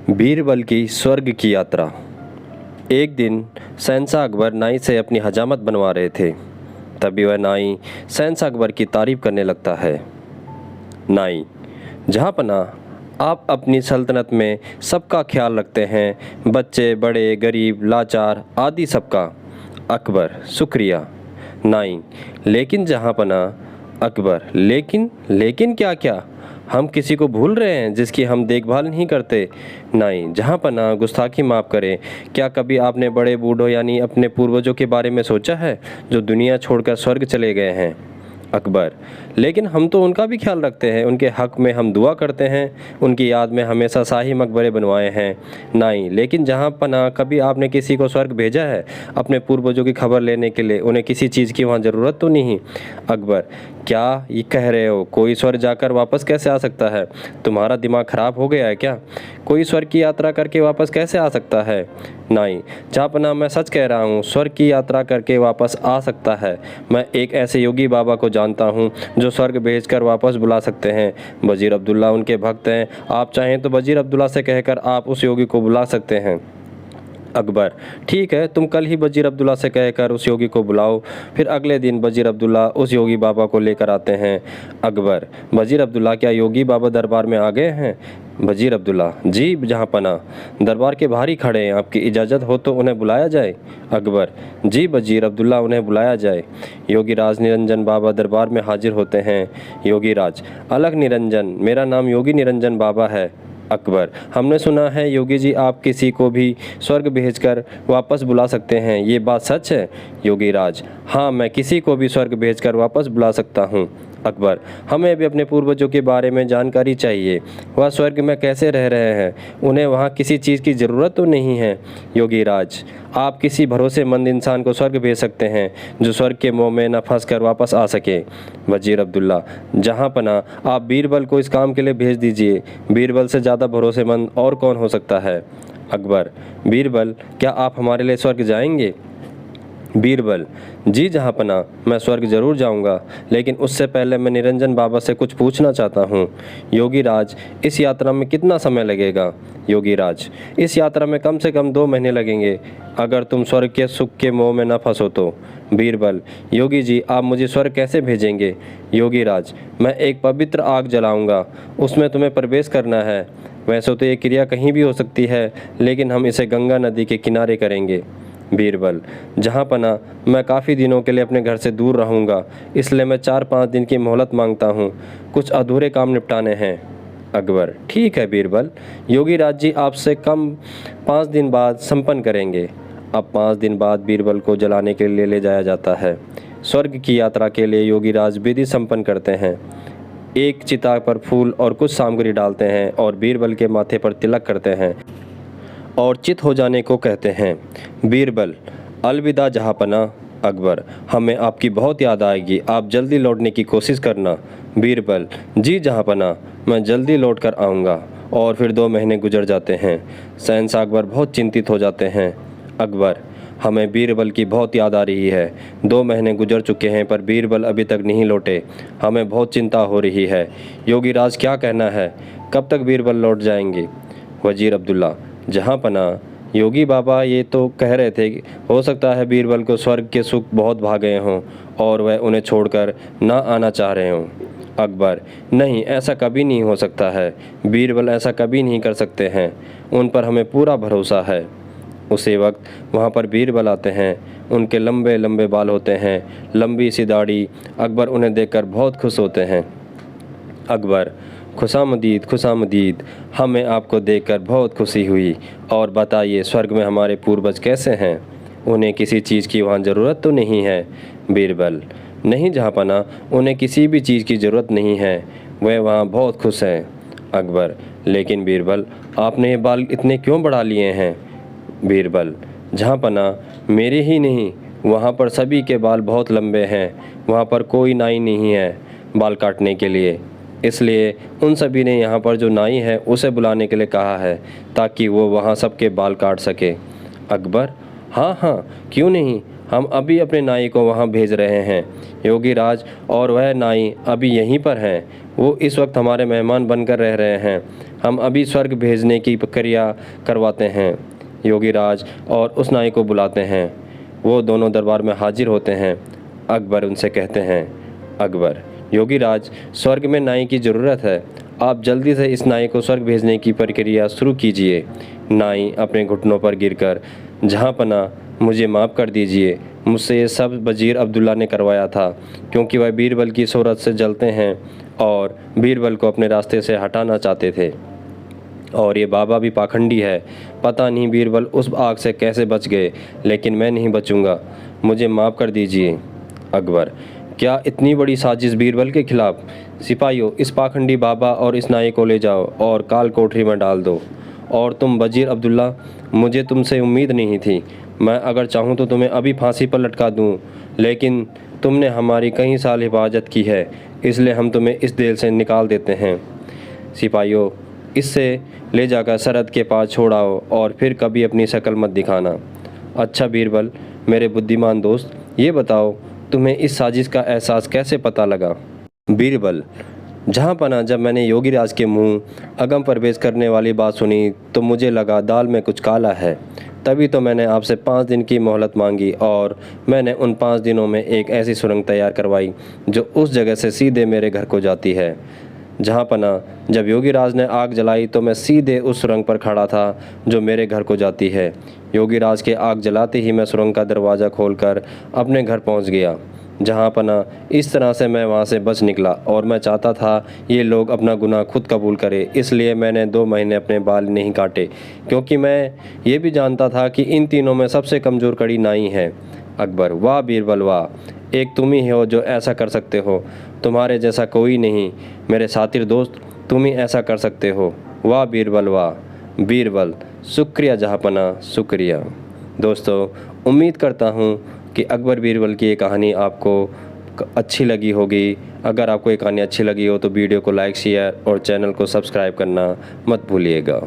बीरबल की स्वर्ग की यात्रा। एक दिन शहंशाह अकबर नाई से अपनी हजामत बनवा रहे थे। तभी वह नाई शहंशाह अकबर की तारीफ करने लगता है। नाई, जहाँपनाह, आप अपनी सल्तनत में सबका ख्याल रखते हैं, बच्चे बड़े गरीब लाचार आदि सबका। अकबर, शुक्रिया। नाई, लेकिन जहाँपनाह। अकबर, लेकिन लेकिन क्या क्या? हम किसी को भूल रहे हैं जिसकी हम देखभाल नहीं करते। नाई, जहाँपनाह, गुस्ताखी माफ़ करें, क्या कभी आपने बड़े बूढ़ों यानी अपने पूर्वजों के बारे में सोचा है जो दुनिया छोड़कर स्वर्ग चले गए हैं? अकबर, लेकिन हम तो उनका भी ख्याल रखते हैं, उनके हक़ में हम दुआ करते हैं, उनकी याद में हमेशा शाही मकबरे बनवाए हैं। नाई, लेकिन जहाँपनाह, कभी आपने किसी को स्वर्ग भेजा है अपने पूर्वजों की खबर लेने के लिए? उन्हें किसी चीज़ की वहाँ ज़रूरत तो नहीं? अकबर, क्या ये कह रहे हो? कोई स्वर्ग जाकर वापस कैसे आ सकता है? तुम्हारा दिमाग खराब हो गया है क्या? कोई स्वर्ग की यात्रा करके वापस कैसे आ सकता है? नाई, जहाँपनाह, मैं सच कह रहा हूँ, स्वर्ग की यात्रा करके वापस आ सकता है। मैं एक ऐसे योगी बाबा को जानता हूँ जो स्वर्ग भेजकर वापस बुला सकते हैं। वज़ीर अब्दुल्ला उनके भक्त हैं, आप चाहें तो वज़ीर अब्दुल्ला से कहकर आप उस योगी को बुला सकते हैं। अकबर, ठीक है, तुम कल ही वज़ीर अब्दुल्ला से कहकर उस योगी को बुलाओ। फिर अगले दिन वज़ीर अब्दुल्ला उस योगी बाबा को लेकर आते हैं। अकबर, वज़ीर अब्दुल्ला, क्या योगी बाबा दरबार में आ गए हैं? वज़ीर अब्दुल्ला, जी जहाँपनाह, दरबार के बाहर ही खड़े हैं, आपकी इजाज़त हो तो उन्हें बुलाया जाए। अकबर, जी वज़ीर अब्दुल्ला, उन्हें बुलाया जाए। योगी राज निरंजन बाबा दरबार में हाजिर होते हैं। योगी राज, अलग निरंजन, मेरा नाम योगी निरंजन बाबा है। अकबर, हमने सुना है योगी जी आप किसी को भी स्वर्ग भेजकर वापस बुला सकते हैं, ये बात सच है? योगी राज, हाँ, मैं किसी को भी स्वर्ग भेजकर वापस बुला सकता हूँ। अकबर, हमें भी अपने पूर्वजों के बारे में जानकारी चाहिए। वह स्वर्ग में कैसे रह रहे हैं? उन्हें वहाँ किसी चीज़ की ज़रूरत तो नहीं है? योगी राज, आप किसी भरोसेमंद इंसान को स्वर्ग भेज सकते हैं जो स्वर्ग के मोह में न फंस कर वापस आ सके। वज़ीर अब्दुल्ला, जहाँपनाह, आप बीरबल को इस काम के लिए भेज दीजिए। बीरबल से ज़्यादा भरोसेमंद और कौन हो सकता है? अकबर, बीरबल, क्या आप हमारे लिए स्वर्ग जाएंगे? बीरबल, जी जहाँपनाह, मैं स्वर्ग जरूर जाऊंगा, लेकिन उससे पहले मैं निरंजन बाबा से कुछ पूछना चाहता हूँ। योगी राज, इस यात्रा में कितना समय लगेगा? योगी राज, इस यात्रा में कम से कम 2 महीने लगेंगे, अगर तुम स्वर्ग के सुख के मोह में न फंसो तो। बीरबल, योगी जी आप मुझे स्वर्ग कैसे भेजेंगे? योगी राज, मैं एक पवित्र आग जलाऊंगा, उसमें तुम्हें प्रवेश करना है। वैसे तो ये क्रिया कहीं भी हो सकती है, लेकिन हम इसे गंगा नदी के किनारे करेंगे। बीरबल, जहाँपनाह, मैं काफ़ी दिनों के लिए अपने घर से दूर रहूँगा, इसलिए मैं 4-5 दिन की मोहलत मांगता हूँ, कुछ अधूरे काम निपटाने हैं। अकबर, ठीक है बीरबल, योगी राज जी आपसे कम 5 दिन बाद संपन्न करेंगे। अब 5 दिन बाद बीरबल को जलाने के लिए ले जाया जाता है। स्वर्ग की यात्रा के लिए योगी राज विधि संपन्न करते हैं। एक चिता पर फूल और कुछ सामग्री डालते हैं और बीरबल के माथे पर तिलक करते हैं और चित हो जाने को कहते हैं। बीरबल, अलविदा जहाँपनाह। अकबर, हमें आपकी बहुत याद आएगी, आप जल्दी लौटने की कोशिश करना। बीरबल, जी जहाँपनाह, मैं जल्दी लौट कर आऊँगा। और फिर 2 महीने गुजर जाते हैं। शहंशाह अकबर बहुत चिंतित हो जाते हैं। अकबर, हमें बीरबल की बहुत याद आ रही है। 2 महीने गुजर चुके हैं पर बीरबल अभी तक नहीं लौटे, हमें बहुत चिंता हो रही है। योगी राज क्या कहना है, कब तक बीरबल लौट जाएंगे? वज़ीर अब्दुल्ला, जहाँपनाह, योगी बाबा ये तो कह रहे थे कि हो सकता है बीरबल को स्वर्ग के सुख बहुत भा गए हों और वह उन्हें छोड़कर ना आना चाह रहे हों। अकबर, नहीं, ऐसा कभी नहीं हो सकता है, बीरबल ऐसा कभी नहीं कर सकते हैं, उन पर हमें पूरा भरोसा है। उसी वक्त वहाँ पर बीरबल आते हैं, उनके लंबे लंबे बाल होते हैं, लंबी सी दाढ़ी। अकबर उन्हें देखकर बहुत खुश होते हैं। अकबर, खुशामदीद खुशामदीद, हमें आपको देखकर बहुत खुशी हुई। और बताइए स्वर्ग में हमारे पूर्वज कैसे हैं? उन्हें किसी चीज़ की वहाँ ज़रूरत तो नहीं है? बीरबल, नहीं जहाँपनाह, उन्हें किसी भी चीज़ की ज़रूरत नहीं है, वे वहाँ बहुत खुश हैं। अकबर, लेकिन बीरबल, आपने ये बाल इतने क्यों बढ़ा लिए हैं? बीरबल, जहाँपनाह, मेरे ही नहीं, वहाँ पर सभी के बाल बहुत लंबे हैं, वहाँ पर कोई नाई नहीं है बाल काटने के लिए, इसलिए उन सभी ने यहाँ पर जो नाई है उसे बुलाने के लिए कहा है ताकि वो वहाँ सबके बाल काट सके। अकबर, हाँ हाँ, क्यों नहीं, हम अभी अपने नाई को वहाँ भेज रहे हैं। योगी राज, और वह नाई अभी यहीं पर हैं, वो इस वक्त हमारे मेहमान बनकर रह रहे हैं, हम अभी स्वर्ग भेजने की प्रक्रिया करवाते हैं। योगीराज और उस नाई को बुलाते हैं। वो दोनों दरबार में हाजिर होते हैं। अकबर उनसे कहते हैं, अकबर, योगीराज, स्वर्ग में नाई की ज़रूरत है। आप जल्दी से इस नाई को स्वर्ग भेजने की प्रक्रिया शुरू कीजिए। नाई अपने घुटनों पर गिरकर, जहाँपना, मुझे माफ़ कर दीजिए। मुझसे ये सब वज़ीर अब्दुल्ला ने करवाया था, क्योंकि वह बीरबल की शोहरत से जलते हैं और बीरबल को अपने रास्ते से हटाना चाहते थे। और ये बाबा भी पाखंडी है। पता नहीं बीरबल उस आग से कैसे बच गए, लेकिन मैं नहीं बचूंगा। मुझे माफ़ कर दीजिए। अकबर, क्या इतनी बड़ी साजिश बीरबल के खिलाफ? सिपाहियों, इस पाखंडी बाबा और इस नाई को ले जाओ और काल कोठरी में डाल दो। और तुम वज़ीर अब्दुल्ला, मुझे तुमसे उम्मीद नहीं थी। मैं अगर चाहूँ तो तुम्हें अभी फांसी पर लटका दूँ, लेकिन तुमने हमारी कई साल हिफाजत की है, इसलिए हम तुम्हें इस जेल से निकाल देते हैं। सिपाहियों, इससे ले जाकर सरहद के पास छोड़ाओ और फिर कभी अपनी शक्ल मत दिखाना। अच्छा बीरबल, मेरे बुद्धिमान दोस्त, ये बताओ, तुम्हें इस साजिश का एहसास कैसे पता लगा? बीरबल, जहाँ पना, जब मैंने योगीराज के मुंह अगम प्रवेश करने वाली बात सुनी तो मुझे लगा दाल में कुछ काला है। तभी तो मैंने आपसे 5 दिन की मोहलत मांगी और मैंने उन 5 दिनों में एक ऐसी सुरंग तैयार करवाई जो उस जगह से सीधे मेरे घर को जाती है। जहाँ पना, जब योगीराज ने आग जलाई तो मैं सीधे उस सुरंग पर खड़ा था जो मेरे घर को जाती है। योगीराज के आग जलाते ही मैं सुरंग का दरवाज़ा खोलकर अपने घर पहुँच गया। जहाँ पना, इस तरह से मैं वहाँ से बच निकला और मैं चाहता था ये लोग अपना गुनाह खुद कबूल करें, इसलिए मैंने 2 महीने अपने बाल नहीं काटे, क्योंकि मैं ये भी जानता था कि इन तीनों में सबसे कमज़ोर कड़ी नाई है। अकबर, वाह बीरबल वाह, एक तुम ही हो जो ऐसा कर सकते हो। तुम्हारे जैसा कोई नहीं मेरे साथी दोस्त, तुम ही ऐसा कर सकते हो। वाह बीरबल वाह। बीरबल, शुक्रिया जहाँपना, शुक्रिया। दोस्तों, उम्मीद करता हूँ कि अकबर बीरबल की ये कहानी आपको अच्छी लगी होगी। अगर आपको ये कहानी अच्छी लगी हो तो वीडियो को लाइक, शेयर और चैनल को सब्सक्राइब करना मत भूलिएगा।